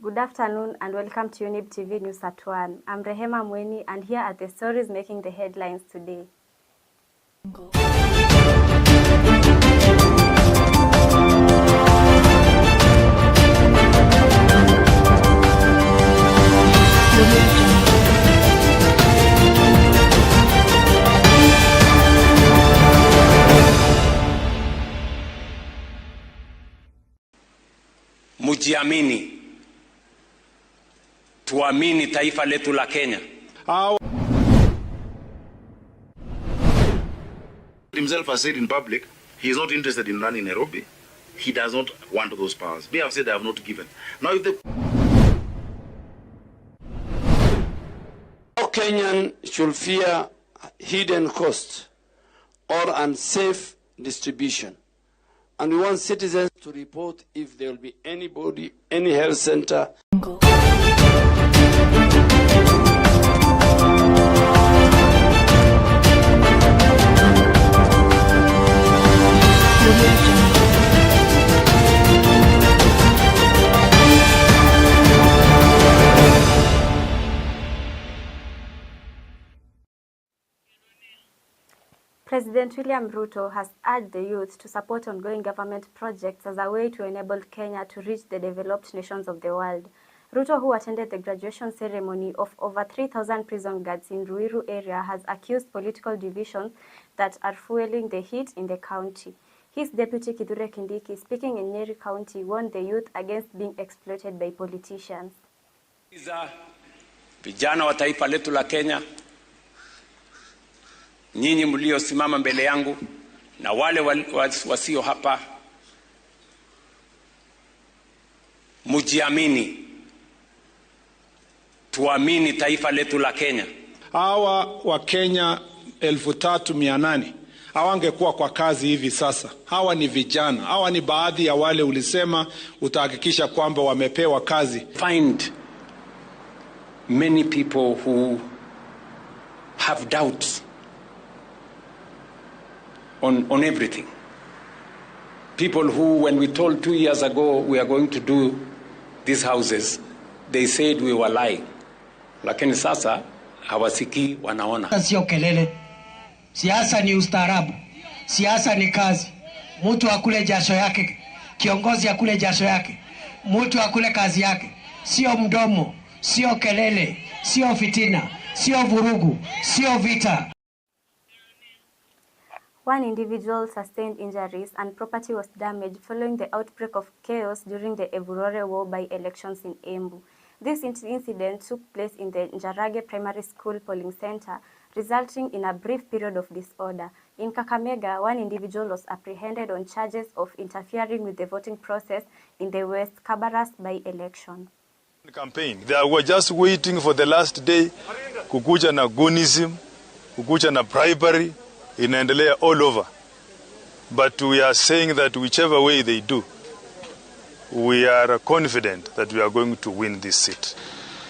Good afternoon and welcome to Younib TV News at 1. I'm Rehema Mueni and here are the stories making the headlines today. Mujiamini, tuamini taifa letu la Kenya. Himself has said in public, he is not interested in running Nairobi. He does not want those powers. They have said they have not given. Now if the Kenyan should fear hidden cost or unsafe distribution. And we want citizens to report if there will be anybody, any health center. President William Ruto has urged the youth to support ongoing government projects as a way to enable Kenya to reach the developed nations of the world. Ruto, who attended the graduation ceremony of over 3,000 prison guards in Ruiru area, has accused political divisions that are fueling the heat in the county. His deputy Kithure Kindiki, speaking in Nyeri County, warned the youth against being exploited by politicians. Vijana wa taifa letu la Kenya, nyinyi mliosimama mbele yangu na wale wasio hapa, mujiamini, tuamini taifa letu la Kenya. Hawa wa Kenya 3,800 hawangekuwa kwa kazi hivi sasa. Hawa ni vijana, hawa ni baadhi ya wale ulisema utahakikisha kwamba wamepewa kazi. Find many people who have doubts on everything. People who, when we told 2 years ago we are going to do these houses, they said we were lying. Lakini sasa hawasiki, wanaona. Sio kelele. Siasa ni ustaarabu. Siasa ni kazi. Mtu akule jasho yake, kiongozi akule jasho yake. Mtu akule kazi yake. Sio mdomo, sio kelele, sio fitina, sio vurugu, sio vita. One individual sustained injuries and property was damaged following the outbreak of chaos during the Eburore War by-elections in Embu. This incident took place in the Njarage Primary School polling center, resulting in a brief period of disorder. In Kakamega, one individual was apprehended on charges of interfering with the voting process in the West Kabaras by-election. Campaign. They were just waiting for the last day, kukuja na goonism, kukuja na bribery, inaendelea all over. But we are saying that whichever way they do, we are confident that we are going to win this seat.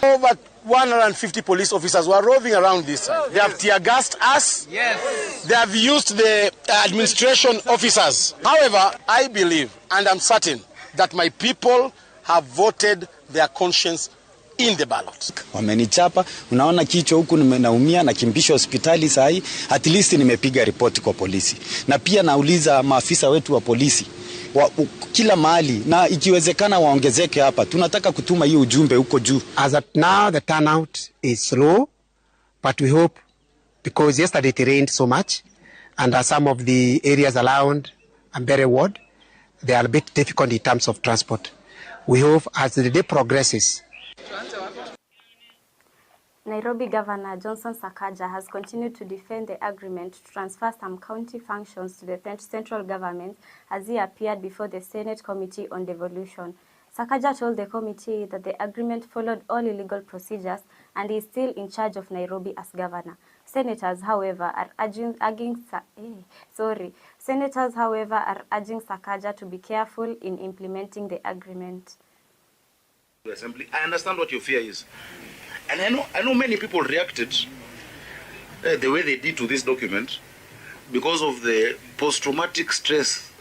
Over 150 police officers were roving around this side. They have tear gassed us. Yes. They have used the administration officers. However, I believe and I'm certain that my people have voted their conscience in the ballot. Wamenichapa, unaona kichwa huku naumia na kimbisho hospitali sahi, at least nimepiga ripoti kwa polisi. Na pia nauliza maafisa wetu wa polisi kila mahali na ikiwezekana waongezeke hapa. Tunataka kutuma hiyo ujumbe huko juu. As at now the turnout is slow, but we hope, because yesterday it rained so much and some of the areas around Ambere Ward, they are a bit difficult in terms of transport. We hope as the day progresses. Nairobi Governor Johnson Sakaja has continued to defend the agreement to transfer some county functions to the central government as he appeared before the Senate Committee on Devolution. Sakaja told the committee that the agreement followed all illegal procedures and he is still in charge of Nairobi as governor. Senators, however, are urging Sakaja to be careful in implementing the agreement. Assembly, I understand what your fear is. And I know many people reacted the way they did to this document because of the post-traumatic stress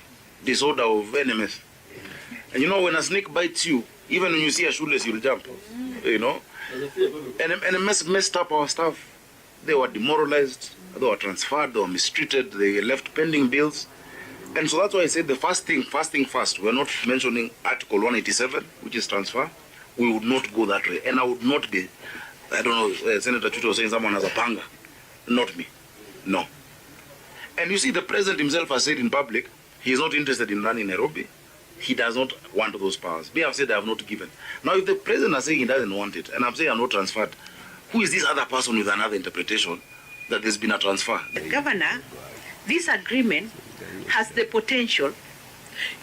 disorder of NMS. And you know, when a snake bites you, Even when you see a shoeless, you'll jump. You know? And messed up our staff. They were demoralized, they were transferred, they were mistreated, they left pending bills. And so that's why I said the first thing first. We're not mentioning Article 187, which is transfer. We would not go that way. And I would not be, I don't know, Senator Chuto was saying someone has a panga. Not me. No. And you see, the president himself has said in public, he is not interested in running Nairobi. He does not want those powers. Me have said I have not given. Now, if the president is saying he doesn't want it, and I'm saying I'm not transferred, who is this other person with another interpretation that there's been a transfer? The governor, this agreement has the potential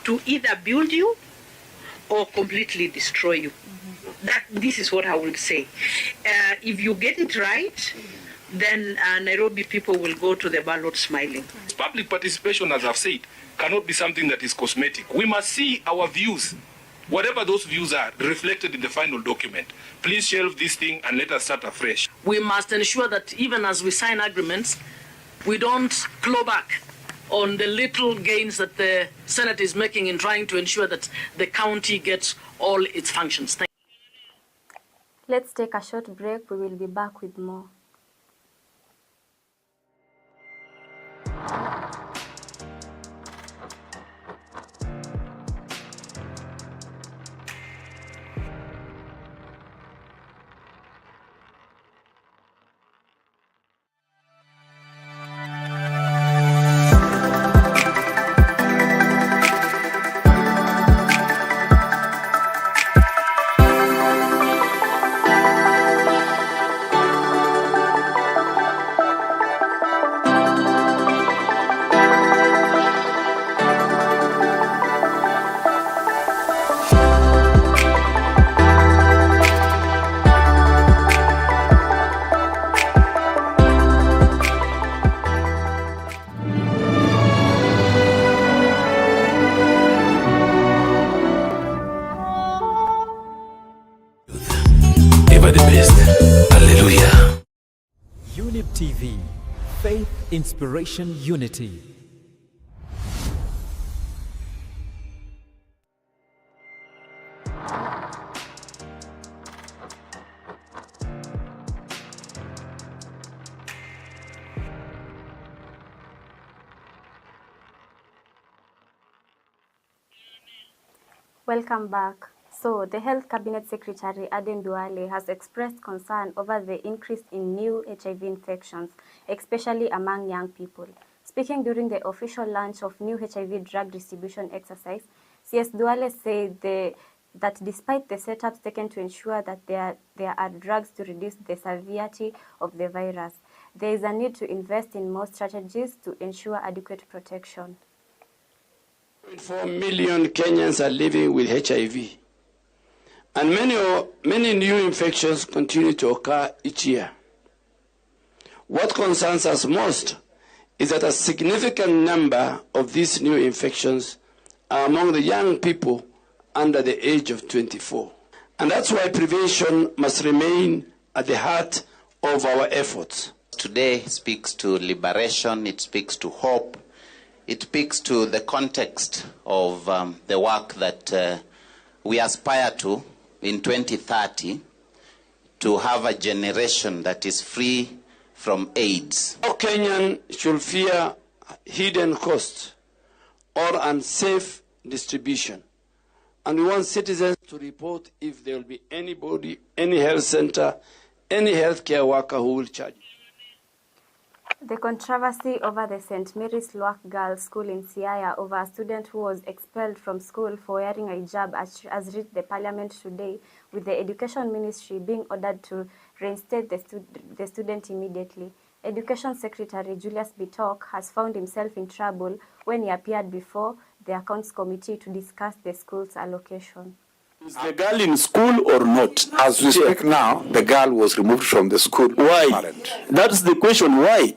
to either build you or completely destroy you. This is what I would say. If you get it right, then Nairobi people will go to the ballot smiling. Public participation, as I've said, cannot be something that is cosmetic. We must see our views, whatever those views are, reflected in the final document. Please shelve this thing and let us start afresh. We must ensure that even as we sign agreements, we don't claw back on the little gains that the Senate is making in trying to ensure that the county gets all its functions. Thank you. Let's take a short break. We will be back with more. Younib TV, faith, inspiration, unity. Welcome back. So, the Health Cabinet Secretary Aden Duale has expressed concern over the increase in new HIV infections, especially among young people. Speaking during the official launch of new HIV drug distribution exercise, CS Duale said that despite the setups taken to ensure that there are drugs to reduce the severity of the virus, there is a need to invest in more strategies to ensure adequate protection. 4 million Kenyans are living with HIV. And many new infections continue to occur each year. What concerns us most is that a significant number of these new infections are among the young people under the age of 24. And that's why prevention must remain at the heart of our efforts. Today speaks to liberation, it speaks to hope, it speaks to the context of the work that we aspire to in 2030, to have a generation that is free from AIDS. No Kenyan should fear hidden costs or unsafe distribution. And we want citizens to report if there will be anybody, any health center, any healthcare worker who will charge. The controversy over the St. Mary's Lwak Girls' School in Siaya over a student who was expelled from school for wearing a hijab has reached the parliament today, with the Education Ministry being ordered to reinstate the student immediately. Education Secretary Julius Bitok has found himself in trouble when he appeared before the Accounts Committee to discuss the school's allocation. Is the girl in school or not? As we speak now, the girl was removed from the school. Why? That's the question. Why?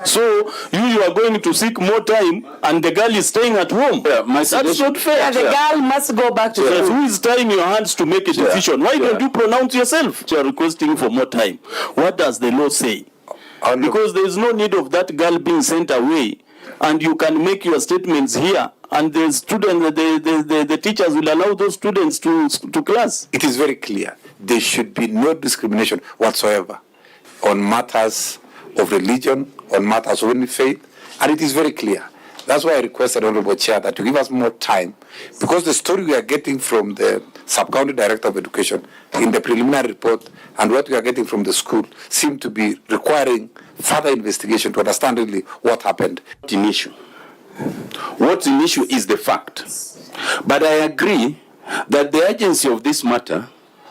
So you are going to seek more time and the girl is staying at home. Yeah, that's not fair. Yeah, the girl must go back to school. school. Who is tying your hands to make a decision? Why don't you pronounce yourself? You are requesting for more time. What does the law say? Because there is no need of that girl being sent away and you can make your statements here, and the student, the teachers will allow those students to class. It is very clear. There should be no discrimination whatsoever on matters of religion, on matters of any faith, and it is very clear. That's why I requested Honorable Chair that to give us more time, because the story we are getting from the Sub-County Director of Education in the preliminary report and what we are getting from the school seem to be requiring further investigation to understand really what happened. In issue. What's in issue is the fact. But I agree that the urgency of this matter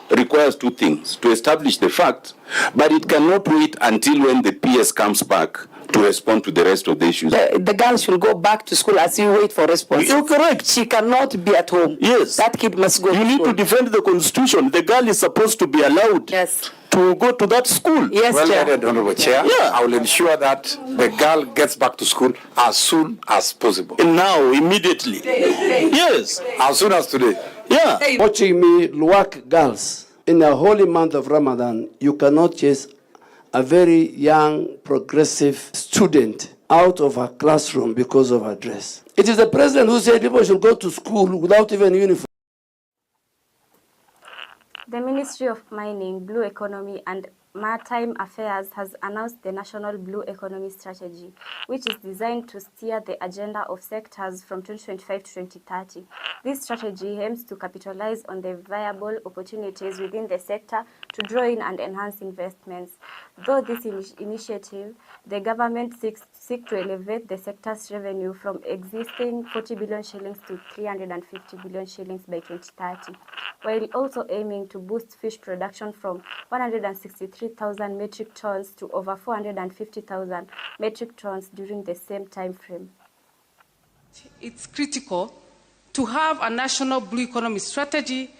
requires two things: to establish the fact, but it cannot wait until when the PS comes back to respond to the rest of the issues. The girl should go back to school as you wait for response. You're correct. She cannot be at home. Yes. That kid must go. You need to defend the Constitution. The girl is supposed to be allowed to go to that school. Yes, well Chair. added, Honorable Chair. Yeah. I will ensure that the girl gets back to school as soon as possible. And now, immediately. Yes. As soon as today. Yeah. Watching me, Luwak girls, in the holy month of Ramadan, you cannot chase a very young, progressive student out of her classroom because of her dress. It is the president who said people should go to school without even uniform. The Ministry of Mining, Blue Economy and Maritime Affairs has announced the National Blue Economy Strategy, which is designed to steer the agenda of sectors from 2025 to 2030. This strategy aims to capitalize on the viable opportunities within the sector to draw in and enhance investments. Though this initiative, the government seeks to elevate the sector's revenue from existing 40 billion shillings to 350 billion shillings by 2030, while also aiming to boost fish production from 163,000 metric tons to over 450,000 metric tons during the same time frame. It's critical to have a national blue economy strategy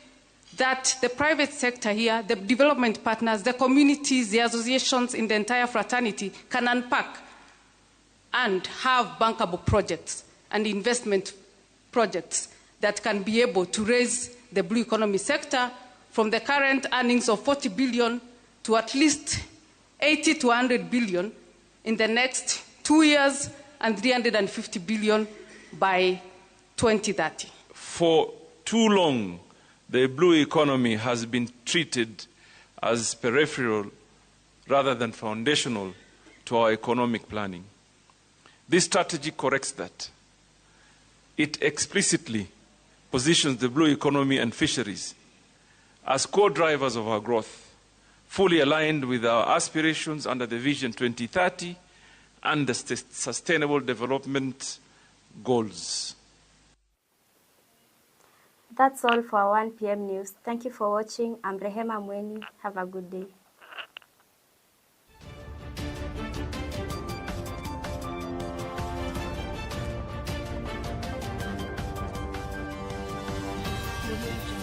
that the private sector here, the development partners, the communities, the associations in the entire fraternity can unpack and have bankable projects and investment projects that can be able to raise the blue economy sector from the current earnings of 40 billion to at least 80 to 100 billion in the next 2 years and 350 billion by 2030. For too long, the blue economy has been treated as peripheral rather than foundational to our economic planning. This strategy corrects that. It explicitly positions the blue economy and fisheries as core drivers of our growth, fully aligned with our aspirations under the Vision 2030 and the Sustainable Development Goals. That's all for our 1 p.m. news. Thank you for watching. I'm Rehema Mueni. Have a good day. Thank you.